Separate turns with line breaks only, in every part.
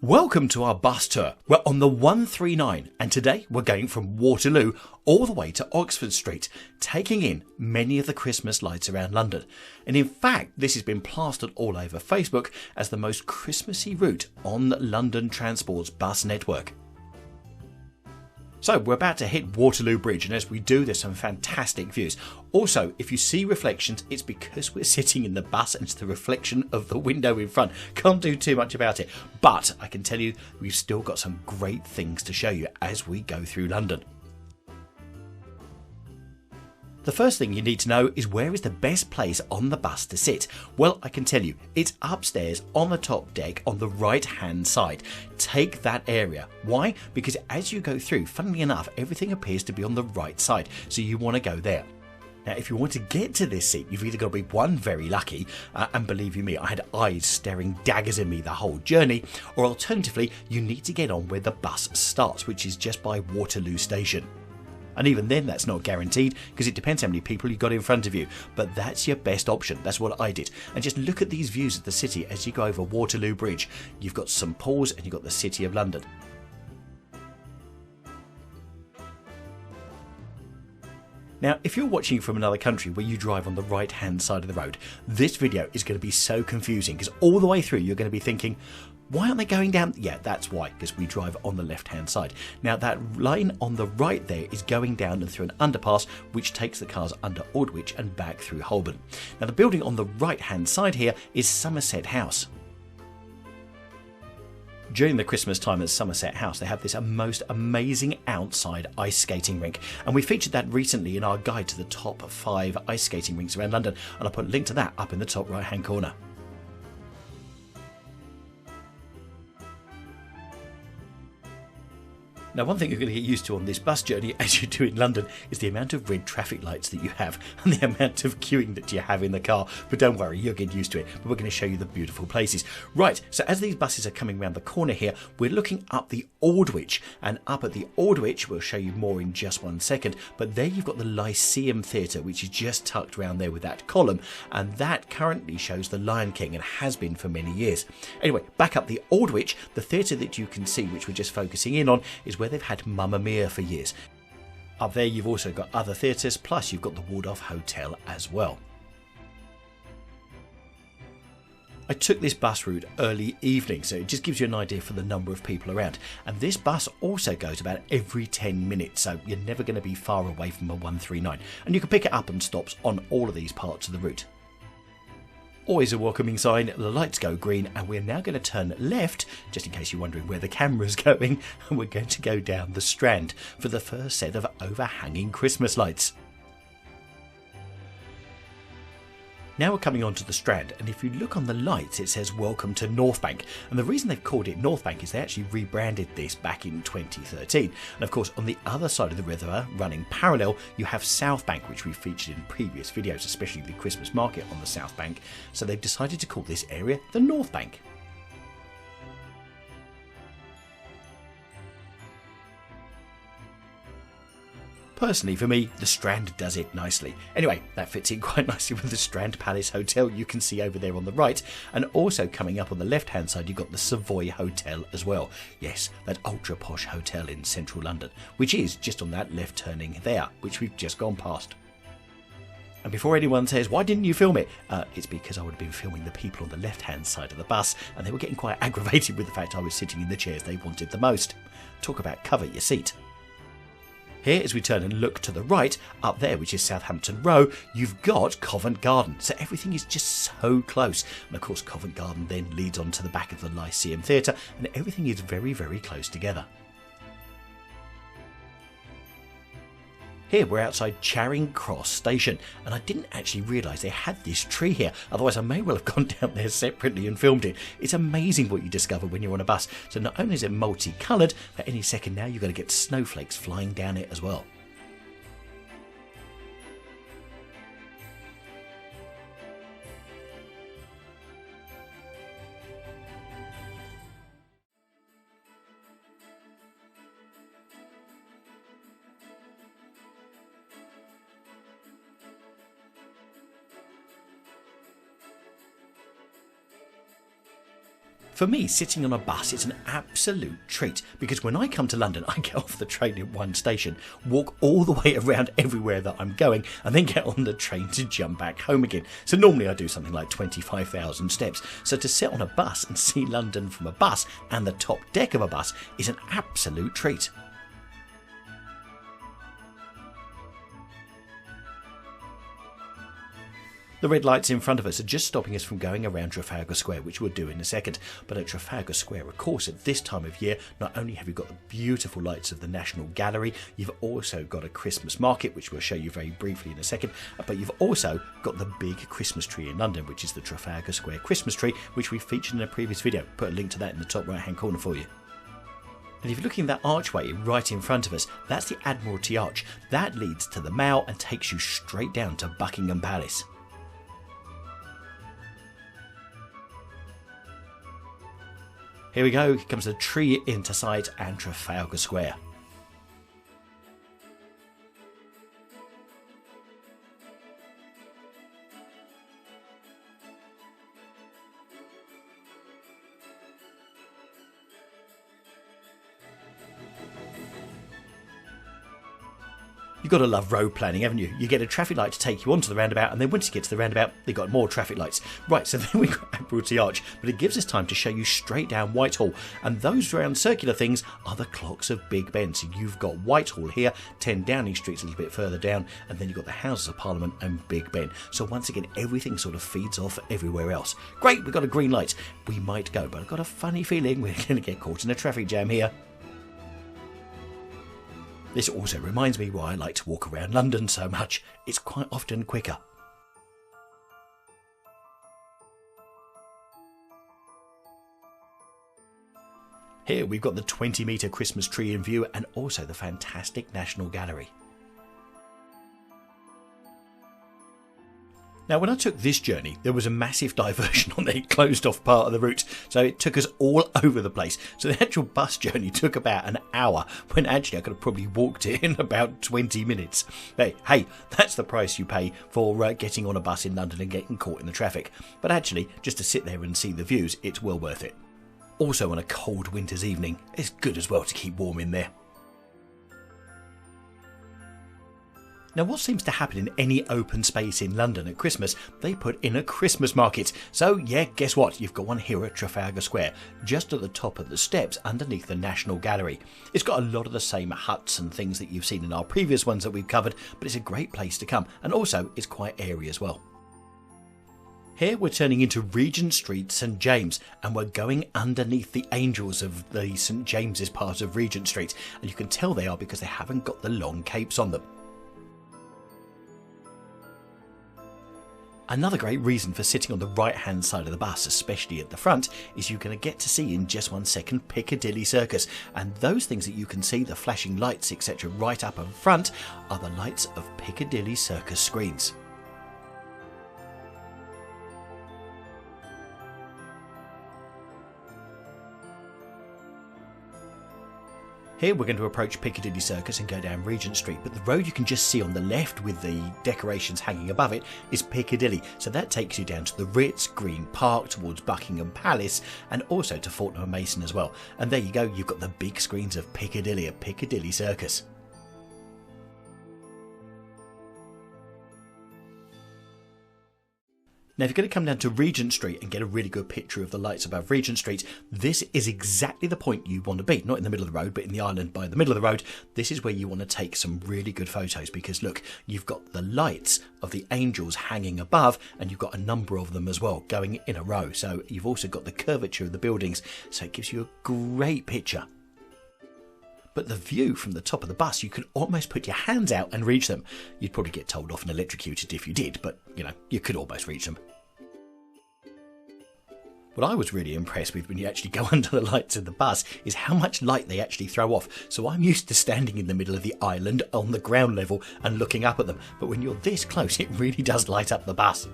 Welcome to our bus tour. We're on the 139 and today we're going from Waterloo all the way to Oxford Street, taking in many of the Christmas lights around London. And in fact, this has been plastered all over Facebook as the most Christmassy route on London Transport's bus network. So we're about to hit Waterloo Bridge, and as we do, there's some fantastic views. Also, if you see reflections, it's because we're sitting in the bus and it's the reflection of the window in front. Can't do too much about it, but I can tell you we've still got some great things to show you as we go through London. The first thing you need to know is where is the best place on the bus to sit. Well, I can tell you, it's upstairs on the top deck on the right hand side. Take that area. Why? Because as you go through, funnily enough, everything appears to be on the right side, so you want to go there. Now, if you want to get to this seat, you've either got to be one, very lucky, and believe you me, I had eyes staring daggers at me the whole journey, or alternatively, you need to get on where the bus starts, which is just by Waterloo Station. And even then, that's not guaranteed because it depends how many people you've got in front of you. But that's your best option. That's what I did. And just look at these views of the city as you go over Waterloo Bridge. You've got St Paul's and you've got the City of London. Now, if you're watching from another country where you drive on the right hand side of the road, this video is going to be so confusing because all the way through you're going to be thinking, why aren't they going down? Yeah, that's why, because we drive on the left hand side. Now that line on the right there is going down and through an underpass which takes the cars under Aldwych and back through Holborn. Now the building on the right hand side here is Somerset House. During the Christmas time at Somerset House, they have this most amazing outside ice skating rink. And we featured that recently in our guide to the top 5 ice skating rinks around London. And I'll put a link to that up in the top right hand corner. Now, one thing you're going to get used to on this bus journey, as you do in London, is the amount of red traffic lights that you have and the amount of queuing that you have in the car. But don't worry, you'll get used to it. But we're going to show you the beautiful places. Right, so as these buses are coming around the corner here, we're looking up the Aldwych. And up at the Aldwych, we'll show you more in just one second. But there you've got the Lyceum Theatre, which is just tucked around there with that column. And that currently shows the Lion King and has been for many years. Anyway, back up the Aldwych, the theatre that you can see, which we're just focusing in on, is where they've had Mamma Mia for years. Up there you've also got other theatres, plus you've got the Waldorf Hotel as well. I took this bus route early evening, so it just gives you an idea for the number of people around. And this bus also goes about every 10 minutes, so you're never going to be far away from a 139. And you can pick it up and stops on all of these parts of the route. Always a welcoming sign, the lights go green, and we're now going to turn left, just in case you're wondering where the camera's going, and we're going to go down the Strand for the first set of overhanging Christmas lights. Now we're coming onto the Strand, and if you look on the lights it says Welcome to North Bank, and the reason they've called it North Bank is they actually rebranded this back in 2013. And of course on the other side of the river, running parallel, you have South Bank, which we've featured in previous videos, especially the Christmas market on the South Bank, so they've decided to call this area the North Bank. Personally, for me, the Strand does it nicely. Anyway, that fits in quite nicely with the Strand Palace Hotel you can see over there on the right. And also coming up on the left-hand side, you've got the Savoy Hotel as well. Yes, that ultra-posh hotel in central London, which is just on that left turning there, which we've just gone past. And before anyone says, why didn't you film it? It's because I would have been filming the people on the left-hand side of the bus, and they were getting quite aggravated with the fact I was sitting in the chairs they wanted the most. Talk about cover your seat. Here, as we turn and look to the right, up there, which is Southampton Row, you've got Covent Garden. So everything is just so close. And of course, Covent Garden then leads on to the back of the Lyceum Theatre, and everything is very, very close together. Here we're outside Charing Cross Station, and I didn't actually realise they had this tree here, otherwise I may well have gone down there separately and filmed it. It's amazing what you discover when you're on a bus. So not only is it multicoloured, but any second now you're going to get snowflakes flying down it as well. For me, sitting on a bus is an absolute treat because when I come to London, I get off the train at one station, walk all the way around everywhere that I'm going, and then get on the train to jump back home again. So normally I do something like 25,000 steps. So to sit on a bus and see London from a bus and the top deck of a bus is an absolute treat. The red lights in front of us are just stopping us from going around Trafalgar Square, which we'll do in a second. But at Trafalgar Square, of course, at this time of year, not only have you got the beautiful lights of the National Gallery, you've also got a Christmas market, which we'll show you very briefly in a second, but you've also got the big Christmas tree in London, which is the Trafalgar Square Christmas tree, which we featured in a previous video. Put a link to that in the top right hand corner for you. And if you're looking at that archway right in front of us, that's the Admiralty Arch. That leads to the Mall and takes you straight down to Buckingham Palace. Here we go, here comes the tree into sight and Trafalgar Square. You've got to love road planning, haven't you? You get a traffic light to take you onto the roundabout, and then once you get to the roundabout, they've got more traffic lights. Right, so then we've got Admiralty Arch, but it gives us time to show you straight down Whitehall. And those round circular things are the clocks of Big Ben. So you've got Whitehall here, 10 Downing Street's a little bit further down, and then you've got the Houses of Parliament and Big Ben. So once again, everything sort of feeds off everywhere else. Great, we've got a green light. We might go, but I've got a funny feeling we're going to get caught in a traffic jam here. This also reminds me why I like to walk around London so much. It's quite often quicker. Here we've got the 20-metre Christmas tree in view and also the fantastic National Gallery. Now, when I took this journey, there was a massive diversion on the closed off part of the route, so it took us all over the place. So the actual bus journey took about an hour, when actually I could have probably walked it in about 20 minutes. Hey, that's the price you pay for getting on a bus in London and getting caught in the traffic. But actually, just to sit there and see the views, it's well worth it. Also on a cold winter's evening, it's good as well to keep warm in there. Now, what seems to happen in any open space in London at Christmas, they put in a Christmas market. So yeah, guess what? You've got one here at Trafalgar Square, just at the top of the steps underneath the National Gallery. It's got a lot of the same huts and things that you've seen in our previous ones that we've covered, but it's a great place to come, and also it's quite airy as well. Here we're turning into Regent Street, St James, and we're going underneath the angels of the St James's part of Regent Street, and you can tell they are because they haven't got the long capes on them. Another great reason for sitting on the right hand side of the bus, especially at the front, is you're going to get to see in just 1 second Piccadilly Circus, and those things that you can see, the flashing lights etc. right up in front, are the lights of Piccadilly Circus screens. Here we're going to approach Piccadilly Circus and go down Regent Street, but the road you can just see on the left with the decorations hanging above it is Piccadilly, so that takes you down to the Ritz, Green Park, towards Buckingham Palace, and also to Fortnum and Mason as well. And there you go, you've got the big screens of Piccadilly at Piccadilly Circus. Now, if you're going to come down to Regent Street and get a really good picture of the lights above Regent Street, this is exactly the point you want to be. Not in the middle of the road, but in the island by the middle of the road. This is where you want to take some really good photos because, look, you've got the lights of the angels hanging above and you've got a number of them as well going in a row. So you've also got the curvature of the buildings, so it gives you a great picture. But the view from the top of the bus, you could almost put your hands out and reach them. You'd probably get told off and electrocuted if you did, but, you know, you could almost reach them. What I was really impressed with when you actually go under the lights of the bus is how much light they actually throw off. So I'm used to standing in the middle of the island on the ground level and looking up at them. But when you're this close, it really does light up the bus.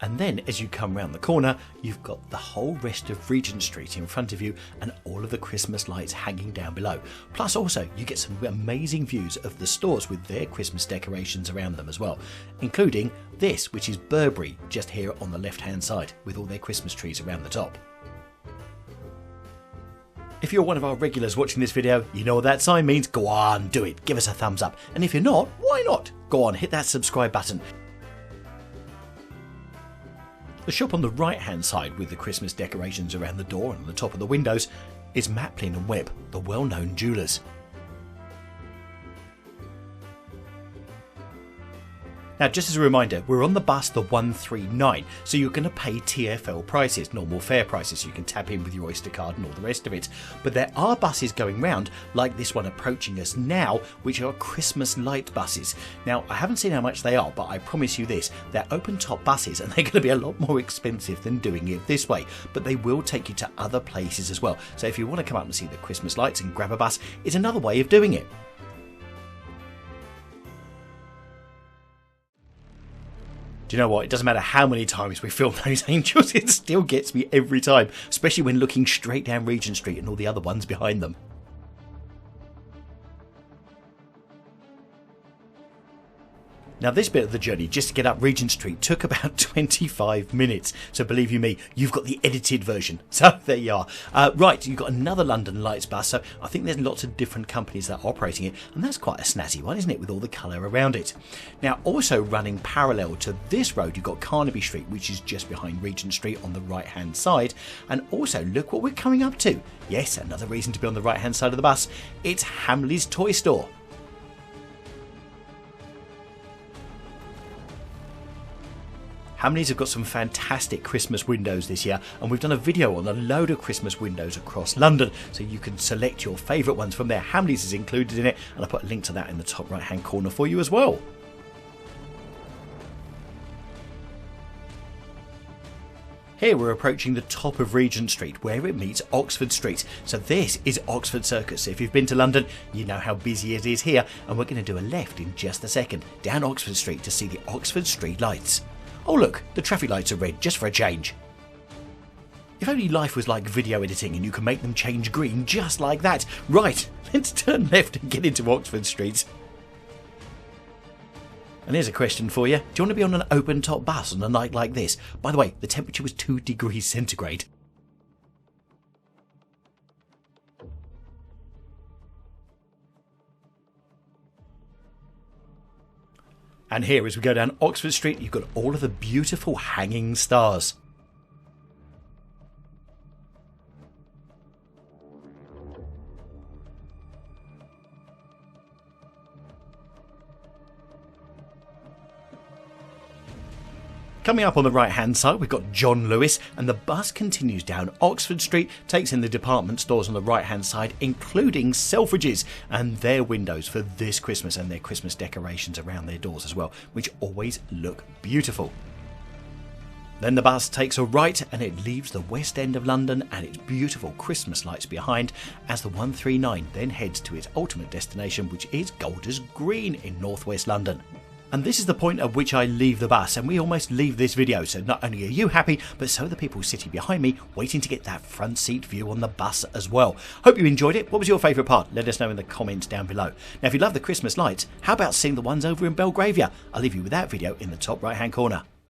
And then as you come round the corner, you've got the whole rest of Regent Street in front of you and all of the Christmas lights hanging down below. Plus also you get some amazing views of the stores with their Christmas decorations around them as well, including this, which is Burberry, just here on the left hand side with all their Christmas trees around the top. If you're one of our regulars watching this video, you know what that sign means. Go on, do it. Give us a thumbs up. And if you're not, why not? Go on, hit that subscribe button. The shop on the right hand side with the Christmas decorations around the door and on the top of the windows is Maplin and Webb, the well-known jewellers. Now, just as a reminder, we're on the bus the 139, so you're going to pay TfL prices, normal fare prices, so you can tap in with your Oyster card and all the rest of it. But there are buses going round, like this one approaching us now, which are Christmas light buses. Now, I haven't seen how much they are, but I promise you this, they're open top buses and they're going to be a lot more expensive than doing it this way, but they will take you to other places as well. So if you want to come up and see the Christmas lights and grab a bus, it's another way of doing it. Do you know what? It doesn't matter how many times we film those angels, it still gets me every time, especially when looking straight down Regent Street and all the other ones behind them. Now this bit of the journey just to get up Regent Street took about 25 minutes, so believe you me, you've got the edited version. So there you are. Right, you've got another London Lights bus, so I think there's lots of different companies that are operating it, and that's quite a snazzy one, isn't it, with all the colour around it. Now also running parallel to this road, you've got Carnaby Street, which is just behind Regent Street on the right hand side, and also look what we're coming up to. Yes, another reason to be on the right hand side of the bus, it's Hamley's Toy Store. Hamleys have got some fantastic Christmas windows this year, and we've done a video on a load of Christmas windows across London, so you can select your favourite ones from there. Hamleys is included in it, and I'll put a link to that in the top right hand corner for you as well. Here we're approaching the top of Regent Street where it meets Oxford Street. So this is Oxford Circus. So if you've been to London, you know how busy it is here, and we're going to do a left in just a second down Oxford Street to see the Oxford Street lights. Oh look, the traffic lights are red, just for a change. If only life was like video editing and you could make them change green just like that. Right, let's turn left and get into Oxford Street. And here's a question for you. Do you want to be on an open top bus on a night like this? By the way, the temperature was 2 degrees centigrade. And here, as we go down Oxford Street, you've got all of the beautiful hanging stars. Coming up on the right hand side, we've got John Lewis, and the bus continues down Oxford Street, takes in the department stores on the right hand side, including Selfridges and their windows for this Christmas, and their Christmas decorations around their doors as well, which always look beautiful. Then the bus takes a right and it leaves the West End of London and its beautiful Christmas lights behind, as the 139 then heads to its ultimate destination, which is Golders Green in northwest London. And this is the point at which I leave the bus, and we almost leave this video, so not only are you happy, but so are the people sitting behind me waiting to get that front seat view on the bus as well. Hope you enjoyed it. What was your favourite part? Let us know in the comments down below. Now if you love the Christmas lights, how about seeing the ones over in Belgravia? I'll leave you with that video in the top right hand corner.